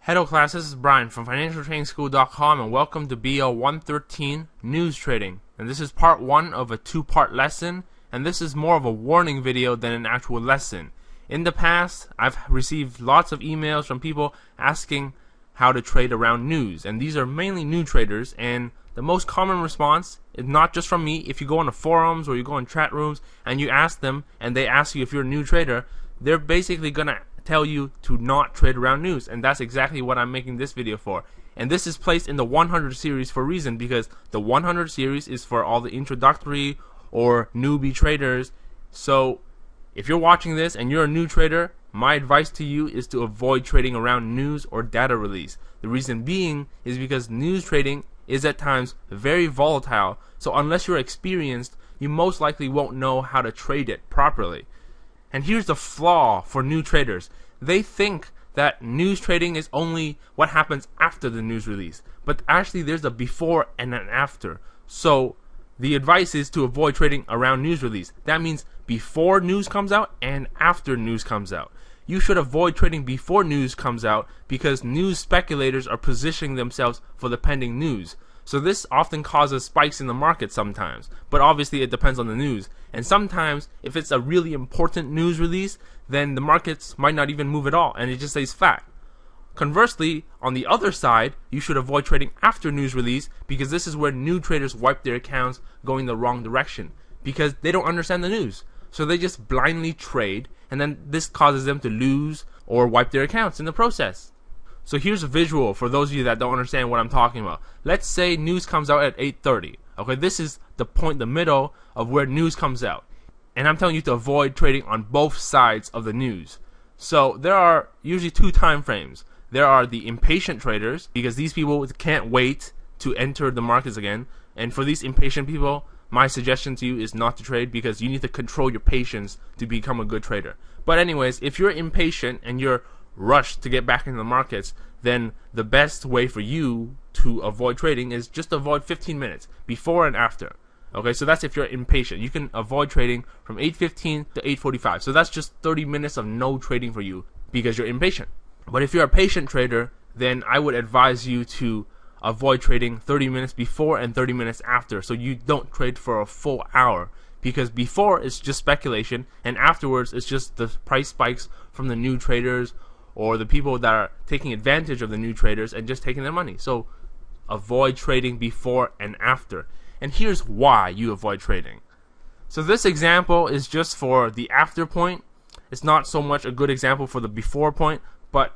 Hello class, this is Brian from financialtrainingschool.com and welcome to BO113 News Trading. And this is part 1 of a 2-part lesson, and this is more of a warning video than an actual lesson. In the past, I've received lots of emails from people asking how to trade around news, and these are mainly new traders, and the most common response is not just from me. If you go on the forums or you go in chat rooms and you ask them and they ask you if you're a new trader, they're basically gonna tell you to not trade around news, and that's exactly what I'm making this video for. And this is placed in the 100 series for a reason, because the 100 series is for all the introductory or newbie traders. So if you're watching this and you're a new trader, my advice to you is to avoid trading around news or data release. The reason being is because news trading is at times very volatile, so unless you're experienced, you most likely won't know how to trade it properly. And here's the flaw for new traders. They think that news trading is only what happens after the news release, but actually there's a before and an after. So the advice is to avoid trading around news release. That means before news comes out and after news comes out. You should avoid trading before news comes out because news speculators are positioning themselves for the pending news. So this often causes spikes in the market sometimes, but obviously it depends on the news. And sometimes, if it's a really important news release, then the markets might not even move at all, and it just stays flat. Conversely, on the other side, you should avoid trading after news release, because this is where new traders wipe their accounts going the wrong direction, because they don't understand the news. So they just blindly trade, and then this causes them to lose or wipe their accounts in the process. So here's a visual for those of you that don't understand what I'm talking about. Let's say news comes out at 8:30. Okay, this is the point, the middle of where news comes out. And I'm telling you to avoid trading on both sides of the news. So there are usually 2 time frames. There are the impatient traders, because these people can't wait to enter the markets again. And for these impatient people, my suggestion to you is not to trade, because you need to control your patience to become a good trader. But anyways, if you're impatient and you're rushed to get back into the markets, then the best way for you to avoid trading is just avoid 15 minutes before and after. Okay, so that's if you're impatient. You can avoid trading from 8:15 to 8:45. So that's just 30 minutes of no trading for you because you're impatient. But if you're a patient trader, then I would advise you to avoid trading 30 minutes before and 30 minutes after, so you don't trade for a full hour. Because before it's just speculation, and afterwards it's just the price spikes from the new traders or the people that are taking advantage of the new traders and just taking their money. So avoid trading before and after. And here's why you avoid trading. So this example is just for the after point. It's not so much a good example for the before point, but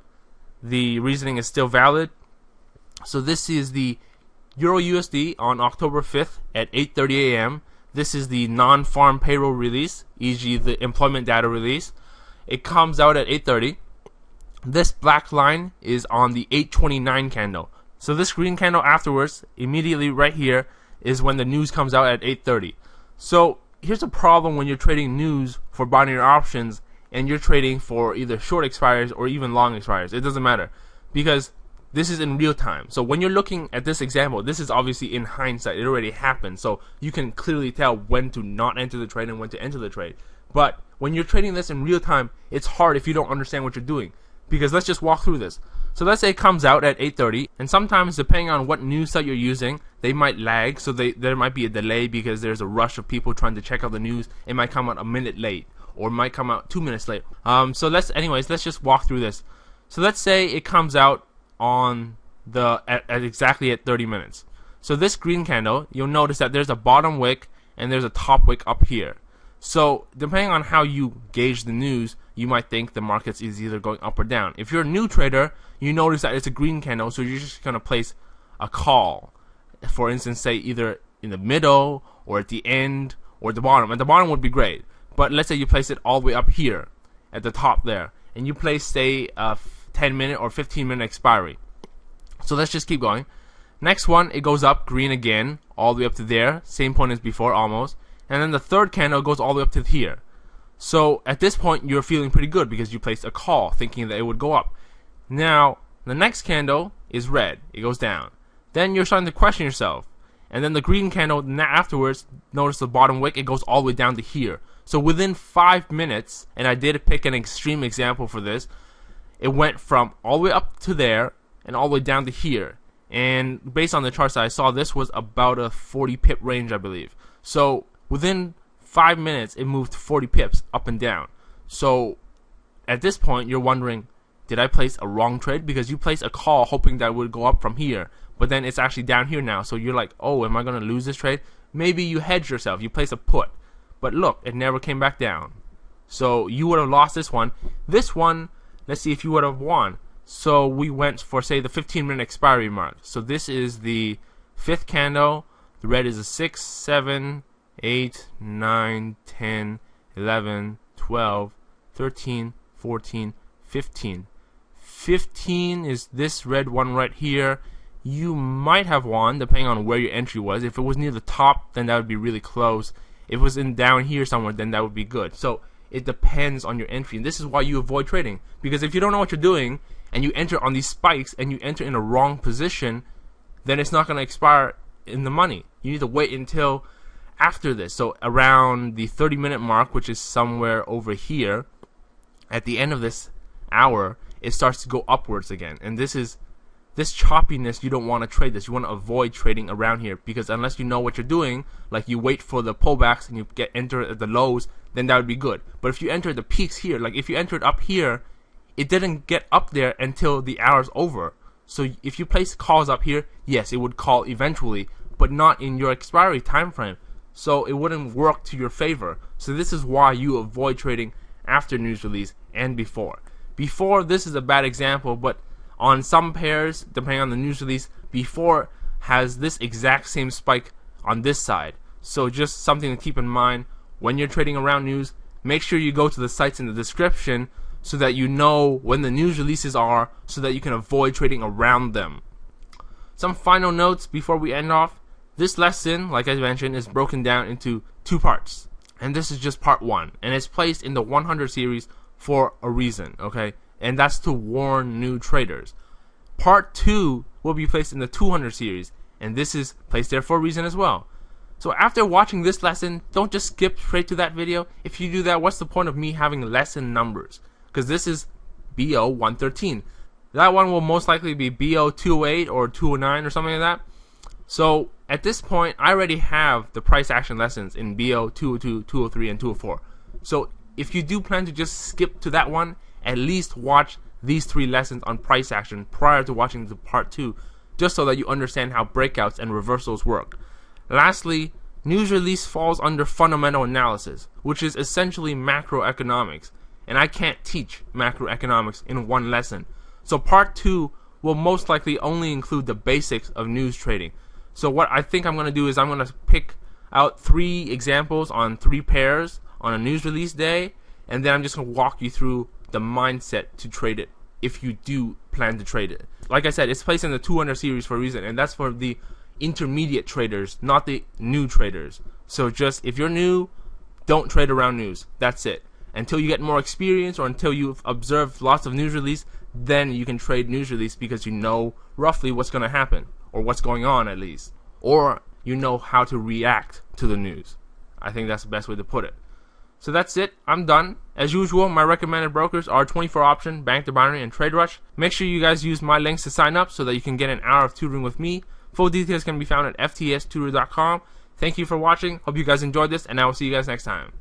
the reasoning is still valid. So this is the Euro USD on October 5th at 8:30 a.m. This is the non-farm payroll release, e.g. the employment data release. It comes out at 8:30. This black line is on the 8:29 candle. So this green candle afterwards, immediately right here, is when the news comes out at 8:30. So here's a problem when you're trading news for binary options and you're trading for either short expires or even long expires. It doesn't matter, because this is in real time. So when you're looking at this example, this is obviously in hindsight. It already happened, so you can clearly tell when to not enter the trade and when to enter the trade. But when you're trading this in real time, it's hard if you don't understand what you're doing. Because let's just walk through this. So let's say it comes out at 8:30, and sometimes depending on what news site you're using, they might lag, so there might be a delay because there's a rush of people trying to check out the news. It might come out a minute late, or it might come out 2 minutes late. So let's just walk through this. So let's say it comes out on at exactly at 30 minutes. So this green candle, you'll notice that there's a bottom wick and there's a top wick up here. So depending on how you gauge the news, you might think the market is either going up or down. If you're a new trader, you notice that it's a green candle, so you're just going to place a call. For instance, say either in the middle or at the end or at the bottom. At the bottom would be great, but let's say you place it all the way up here at the top there, and you place, say, a 10-minute or 15-minute expiry. So let's just keep going. Next one, it goes up green again, all the way up to there, same point as before almost. And then the third candle goes all the way up to here. So at this point, you're feeling pretty good because you placed a call thinking that it would go up. Now, the next candle is red. It goes down. Then you're starting to question yourself. And then the green candle afterwards, notice the bottom wick, it goes all the way down to here. So within 5 minutes, and I did pick an extreme example for this, it went from all the way up to there, and all the way down to here. And based on the charts that I saw, this was about a 40 pip range, I believe. So within 5 minutes, it moved 40 pips up and down. So at this point, you're wondering, did I place a wrong trade? Because you placed a call hoping that it would go up from here, but then it's actually down here now. So you're like, oh, am I going to lose this trade? Maybe you hedge yourself. You place a put. But look, it never came back down. So you would have lost this one. This one, let's see if you would have won. So we went for, say, the 15-minute expiry mark. So this is the 5th candle. The red is a 6, 7, 8, 9, 10, 11, 12, 13, 14, 15. 15 is this red one right here. You might have won depending on where your entry was. If it was near the top, then that would be really close. If it was in down here somewhere, then that would be good. So it depends on your entry, and this is why you avoid trading. Because if you don't know what you're doing and you enter on these spikes and you enter in a wrong position, then it's not going to expire in the money. You need to wait until after this. So around the 30-minute mark, which is somewhere over here, at the end of this hour, it starts to go upwards again. And this choppiness, you don't want to trade this. You want to avoid trading around here, because unless you know what you're doing, like you wait for the pullbacks and you enter at the lows, then that would be good. But if you enter the peaks here, like if you entered up here, it didn't get up there until the hour's over. So if you place calls up here, yes, it would call eventually, but not in your expiry time frame. So it wouldn't work to your favor. So this is why you avoid trading after news release and before. Before, this is a bad example, but on some pairs, depending on the news release, before has this exact same spike on this side. So just something to keep in mind when you're trading around news. Make sure you go to the sites in the description so that you know when the news releases are, so that you can avoid trading around them. Some final notes before we end off. This lesson, like I mentioned, is broken down into 2 parts. And this is just part 1. And it's placed in the 100 series for a reason, okay? And that's to warn new traders. Part 2 will be placed in the 200 series, and this is placed there for a reason as well. So after watching this lesson, don't just skip straight to that video. If you do that, what's the point of me having lesson numbers? Because this is BO113. That one will most likely be BO208 or 209 or something like that. So at this point, I already have the price action lessons in BO202, 203, and 204. So if you do plan to just skip to that one, at least watch these 3 lessons on price action prior to watching the part 2, just so that you understand how breakouts and reversals work. Lastly, news release falls under fundamental analysis, which is essentially macroeconomics, and I can't teach macroeconomics in one lesson. So part 2 will most likely only include the basics of news trading. So what I think I'm going to do is I'm going to pick out 3 examples on 3 pairs on a news release day, and then I'm just going to walk you through the mindset to trade it if you do plan to trade it. Like I said, it's placed in the 200 series for a reason, and that's for the intermediate traders, not the new traders. So just, if you're new, don't trade around news. That's it. Until you get more experience, or until you've observed lots of news release, then you can trade news release, because you know roughly what's going to happen, or what's going on at least, or you know how to react to the news. I think that's the best way to put it. So that's it. I'm done. As usual, my recommended brokers are 24 Option, Bank to Binary, and Trade Rush. Make sure you guys use my links to sign up so that you can get an hour of tutoring with me. Full details can be found at ftstutor.com. Thank you for watching. Hope you guys enjoyed this, and I will see you guys next time.